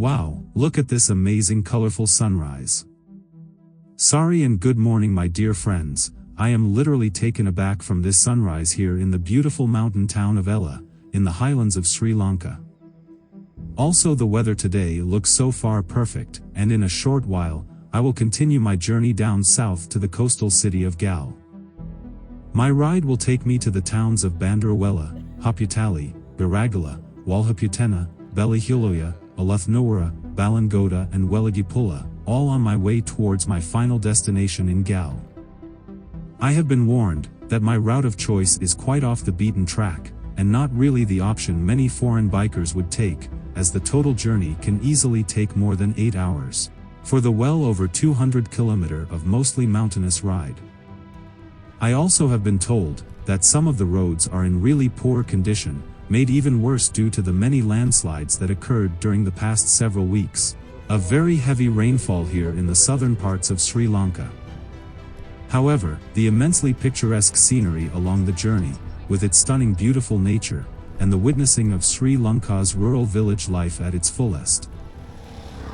Wow, look at this amazing colorful sunrise. Sorry and good morning my dear friends, I am literally taken aback from this sunrise here in the beautiful mountain town of Ella, in the highlands of Sri Lanka. Also the weather today looks so far perfect, and in a short while, I will continue my journey down south to the coastal city of Galle. My ride will take me to the towns of Bandarawela, Haputale, Bandarawela, Weligepola, Weligepola, Anatomically, Balangoda and Weligepola, all on my way towards my final destination in Galle. I have been warned that my route of choice is quite off the beaten track, and not really the option many foreign bikers would take, as the total journey can easily take more than 8 hours, for the well over 200 km of mostly mountainous ride. I also have been told that some of the roads are in really poor condition, made even worse due to the many landslides that occurred during the past several weeks, of very heavy rainfall here in the southern parts of Sri Lanka. However, the immensely picturesque scenery along the journey, with its stunning beautiful nature, and the witnessing of Sri Lanka's rural village life at its fullest,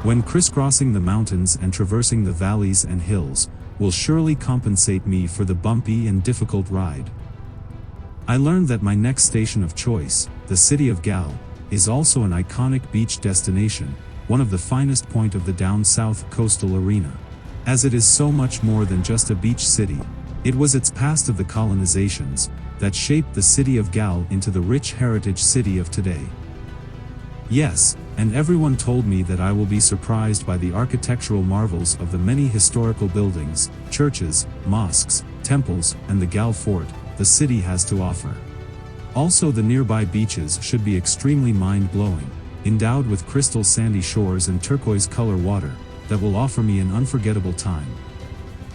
when crisscrossing the mountains and traversing the valleys and hills, will surely compensate me for the bumpy and difficult ride. I learned that my next station of choice, the city of Galle, is also an iconic beach destination, one of the finest point of the down south coastal arena. As it is so much more than just a beach city, it was its past of the colonizations that shaped the city of Galle into the rich heritage city of today. Yes, and everyone told me that I will be surprised by the architectural marvels of the many historical buildings, churches, mosques, temples, and the Galle fort the city has to offer. Also the nearby beaches should be extremely mind-blowing, endowed with crystal sandy shores and turquoise color water, that will offer me an unforgettable time.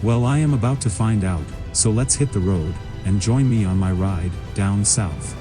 Well, I am about to find out, so let's hit the road, and join me on my ride down south.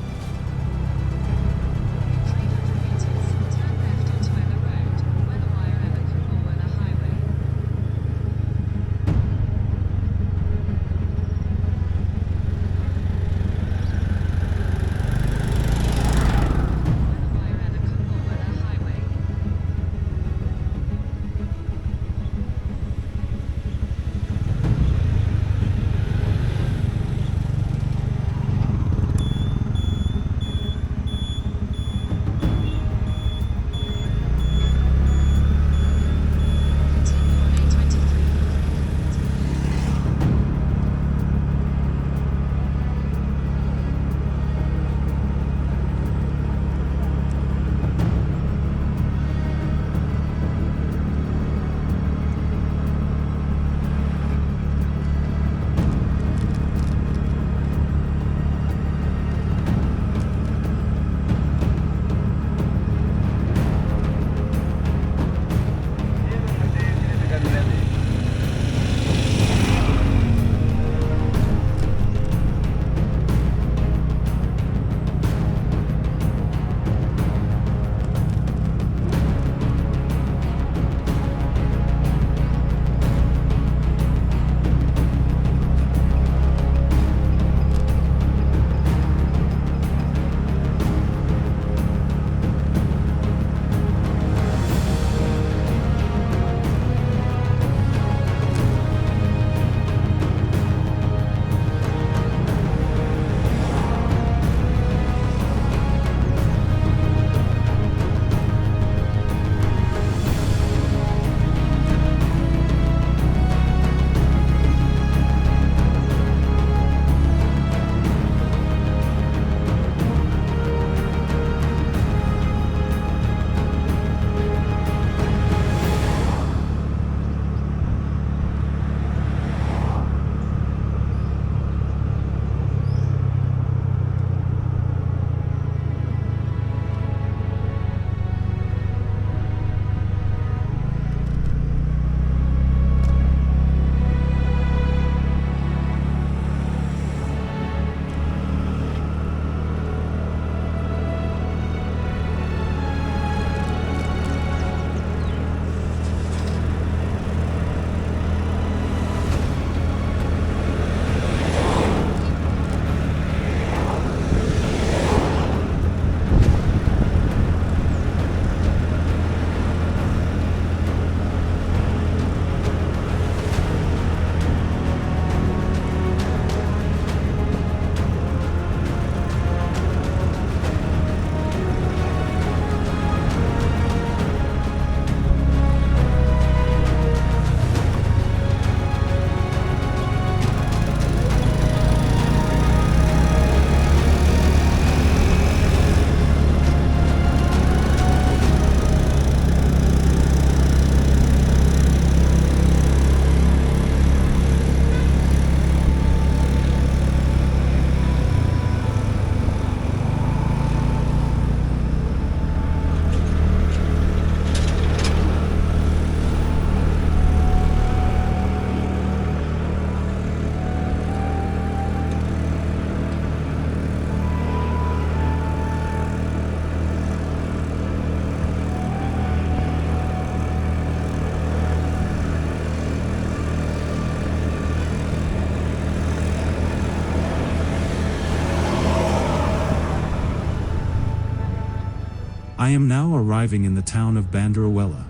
I am now arriving in the town of Bandarawela.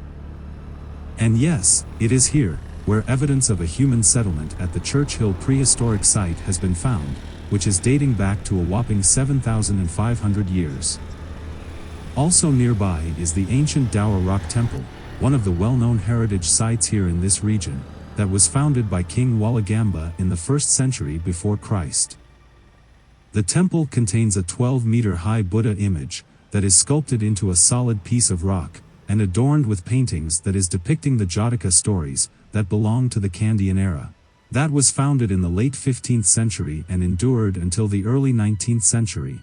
And yes, it is here, where evidence of a human settlement at the Church Hill prehistoric site has been found, which is dating back to a whopping 7,500 years. Also nearby is the ancient Dowa Rock Temple, one of the well-known heritage sites here in this region, that was founded by King Walagamba in the 1st century before Christ. The temple contains a 12-meter-high Buddha image that is sculpted into a solid piece of rock, and adorned with paintings that is depicting the Jataka stories that belong to the Kandyan era. That was founded in the late 15th century and endured until the early 19th century.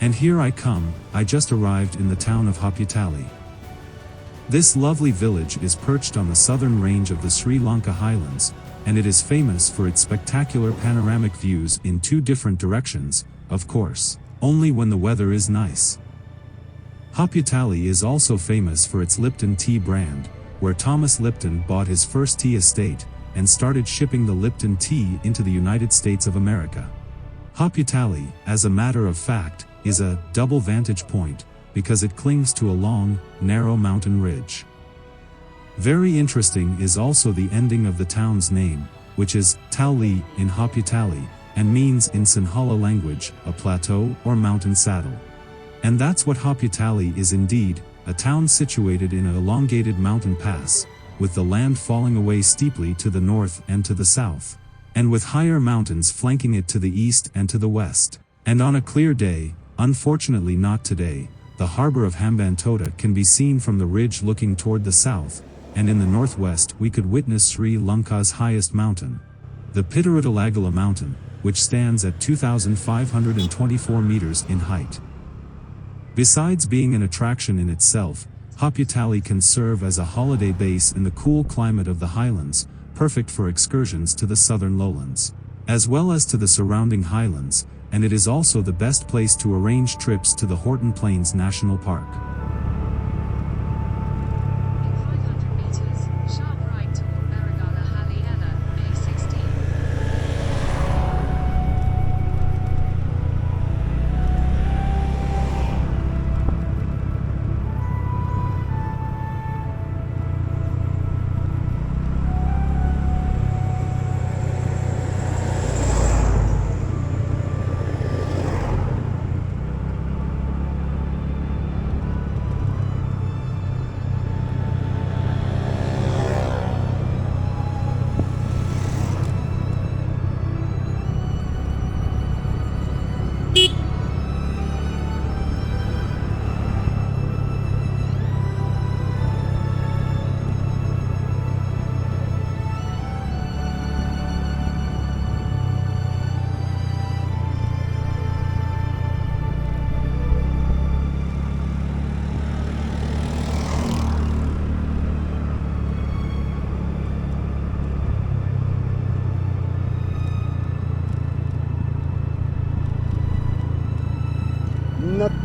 And here I come, I just arrived in the town of Haputale. This lovely village is perched on the southern range of the Sri Lanka Highlands, and it is famous for its spectacular panoramic views in 2 different directions, of course, only when the weather is nice. Haputale is also famous for its Lipton Tea brand, where Thomas Lipton bought his first tea estate, and started shipping the Lipton Tea into the United States of America. Haputale, as a matter of fact, is a double vantage point, because it clings to a long, narrow mountain ridge. Very interesting is also the ending of the town's name, which is Tali in Haputale, and means in Sinhala language, a plateau or mountain saddle. And that's what Haputale is indeed, a town situated in an elongated mountain pass, with the land falling away steeply to the north and to the south, and with higher mountains flanking it to the east and to the west. And on a clear day, unfortunately not today, the harbor of Hambantota can be seen from the ridge looking toward the south, and in the northwest we could witness Sri Lanka's highest mountain, the Pittarudalagala mountain, which stands at 2,524 meters in height. Besides being an attraction in itself, Haputale can serve as a holiday base in the cool climate of the Highlands, perfect for excursions to the southern lowlands, as well as to the surrounding highlands, and it is also the best place to arrange trips to the Horton Plains National Park.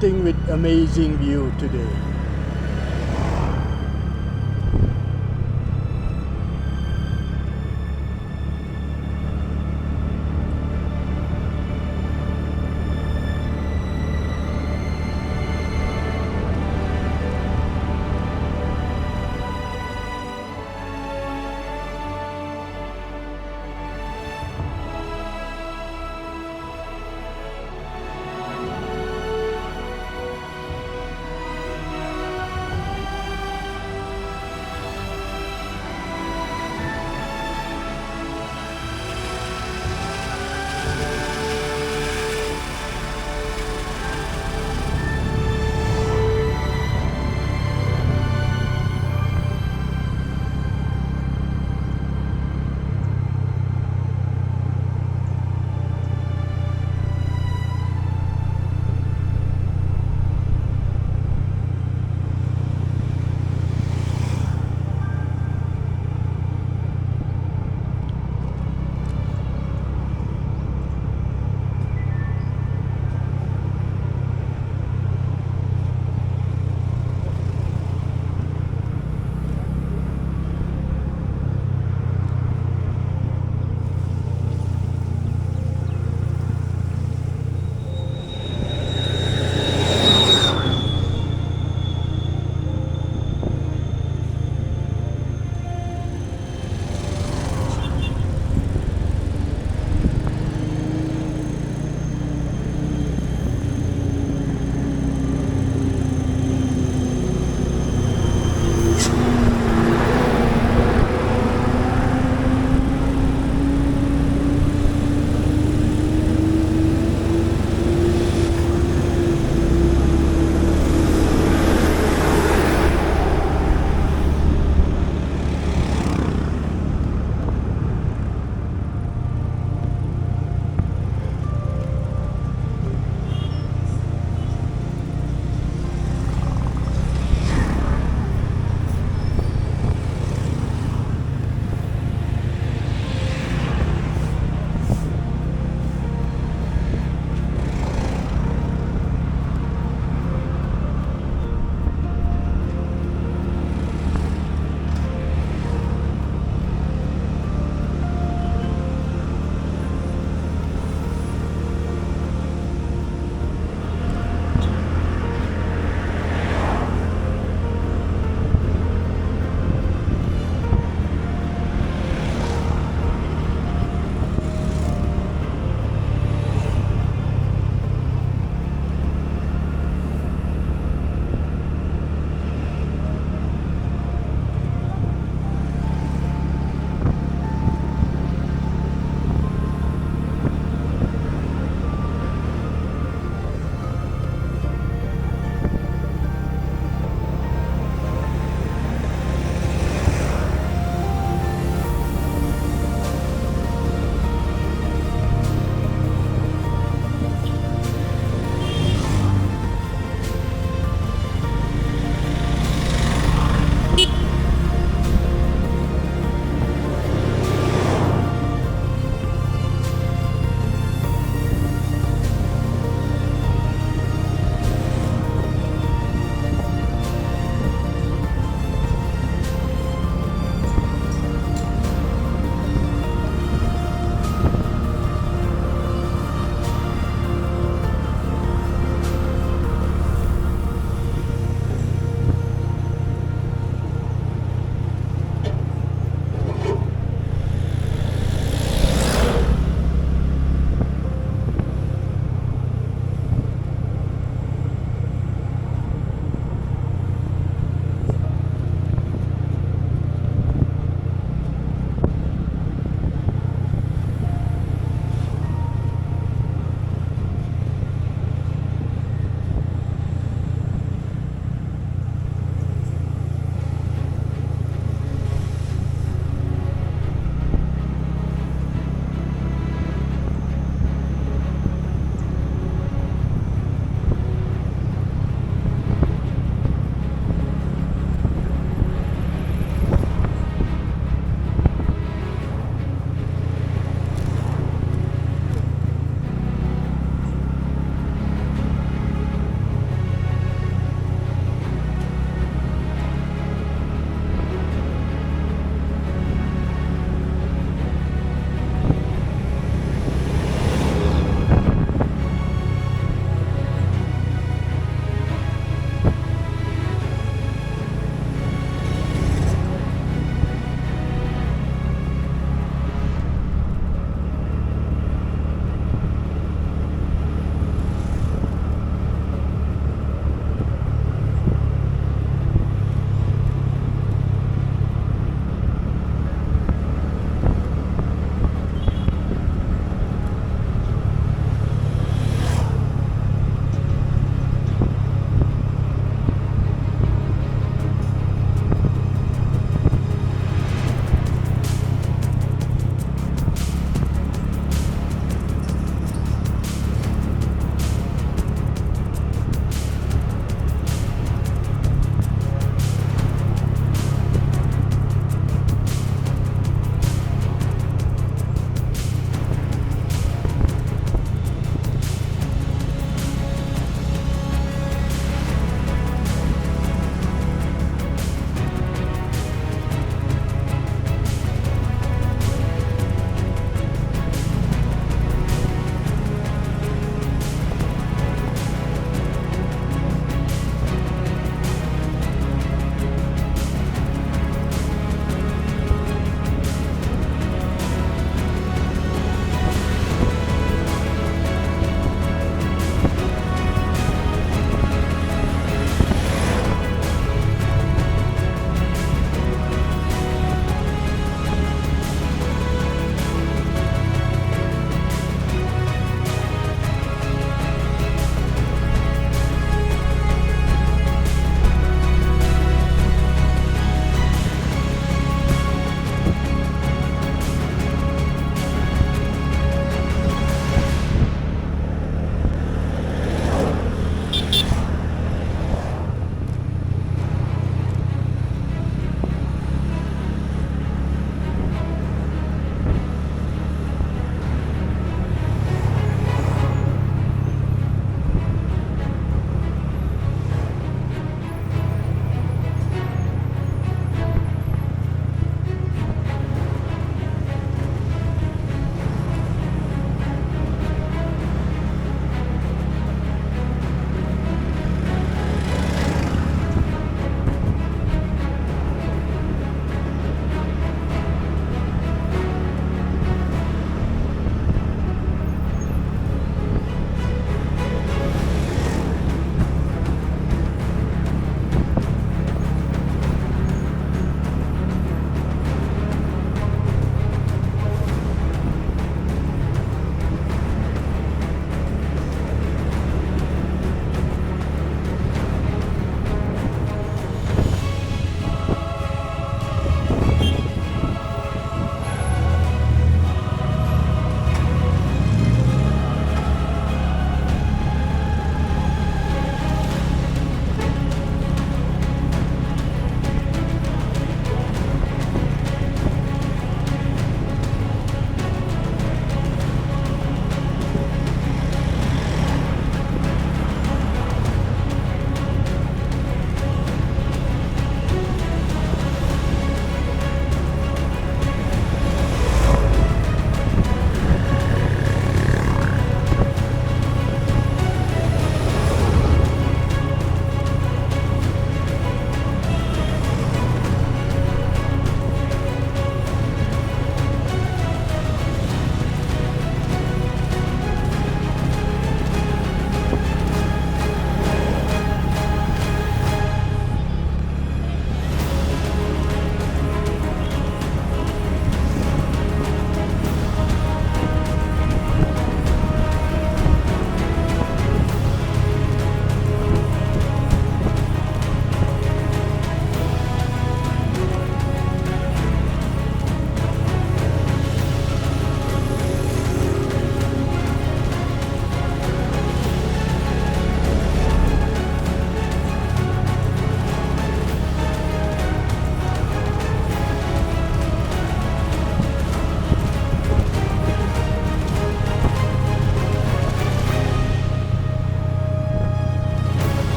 something with amazing view today.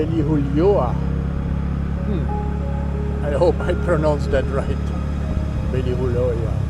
Weligepola. I hope I pronounced that right. Weligepola.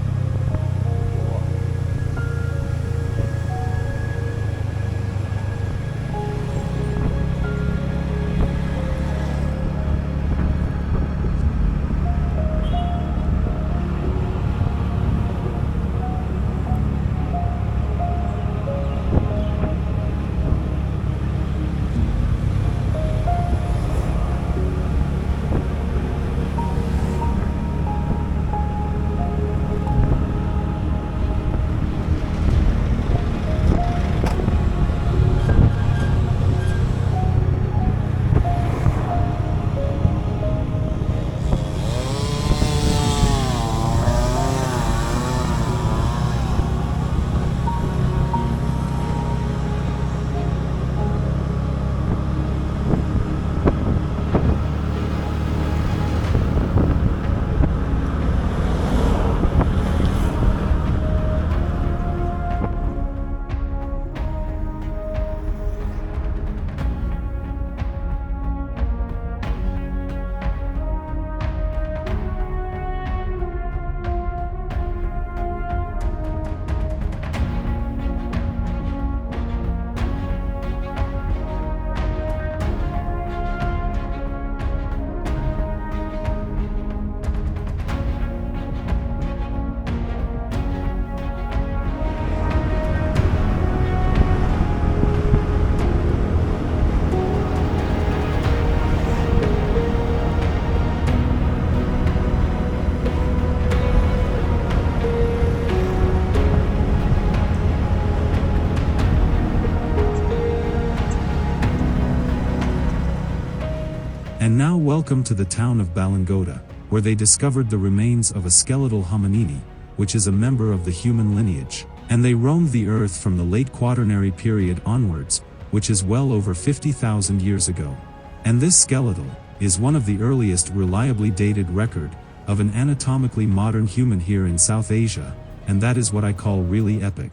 And now welcome to the town of Balangoda, where they discovered the remains of a skeletal hominini, which is a member of the human lineage, and they roamed the earth from the late Quaternary period onwards, which is well over 50,000 years ago. And this skeletal is one of the earliest reliably dated record of an anatomically modern human here in South Asia, and that is what I call really epic.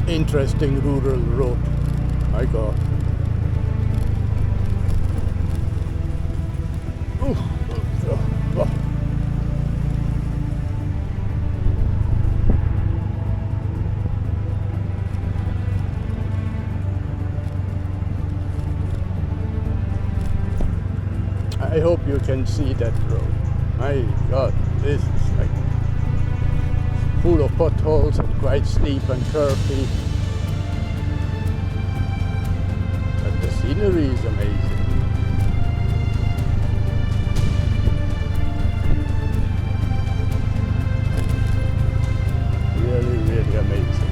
Interesting rural road. My God. Ooh. Oh. I hope you can see that road. My God, this is like full of potholes and quite steep and curvy. But the scenery is amazing. Really, really amazing.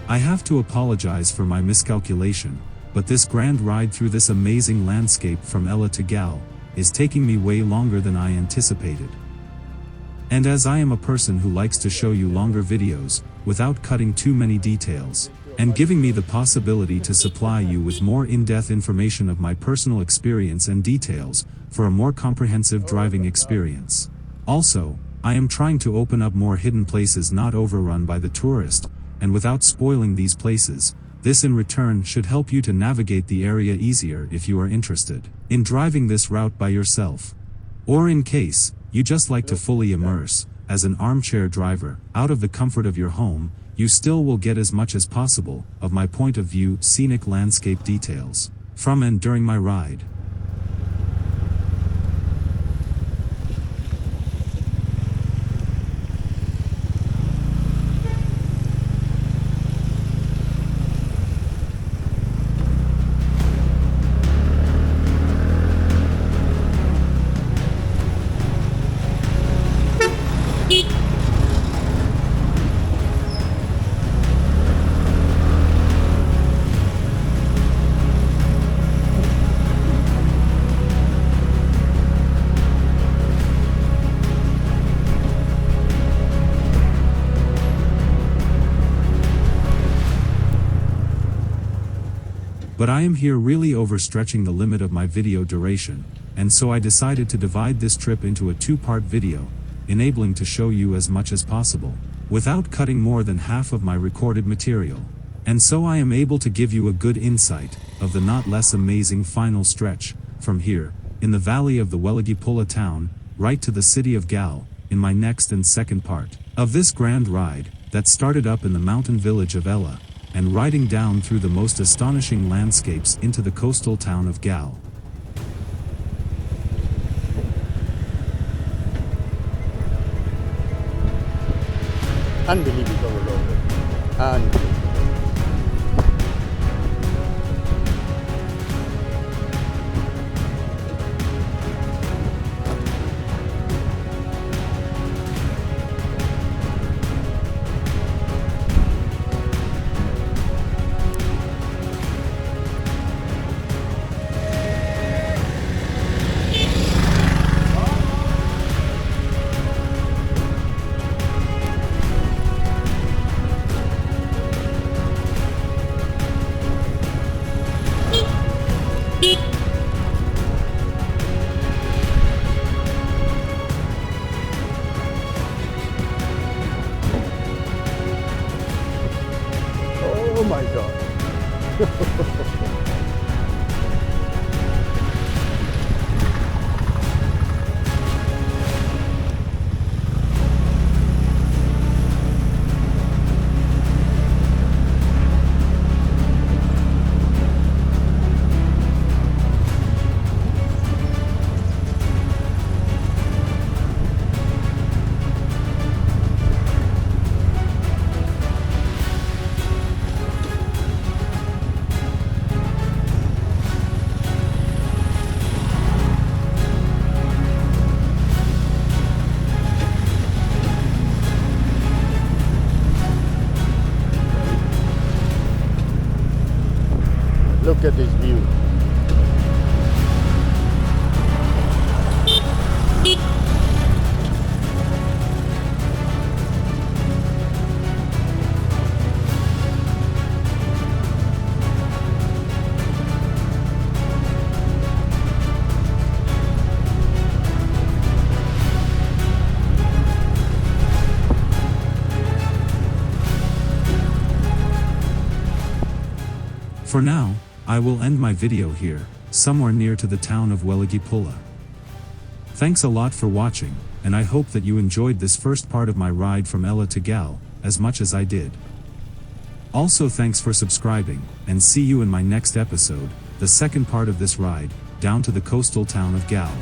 I have to apologize for my miscalculation, but this grand ride through this amazing landscape from Ella to Galle is taking me way longer than I anticipated. And as I am a person who likes to show you longer videos, without cutting too many details, and giving me the possibility to supply you with more in-depth information of my personal experience and details, for a more comprehensive driving experience. Also, I am trying to open up more hidden places not overrun by the tourist, and without spoiling these places. This in return should help you to navigate the area easier if you are interested in driving this route by yourself. Or in case you just like to fully immerse, as an armchair driver, out of the comfort of your home, you still will get as much as possible of my point of view scenic landscape details from and during my ride. But I am here really overstretching the limit of my video duration, and so I decided to divide this trip into a two-part video, enabling to show you as much as possible, without cutting more than half of my recorded material. And so I am able to give you a good insight of the not less amazing final stretch, from here, in the valley of the Weligepola town, right to the city of Galle, in my next and second part of this grand ride, that started up in the mountain village of Ella, and riding down through the most astonishing landscapes into the coastal town of Galle. Unbelievable road. Unbelievable. Oh my God. at this view. For now, I will end my video here, somewhere near to the town of Weligepola. Thanks a lot for watching, and I hope that you enjoyed this first part of my ride from Ella to Galle, as much as I did. Also thanks for subscribing, and see you in my next episode, the second part of this ride, down to the coastal town of Galle.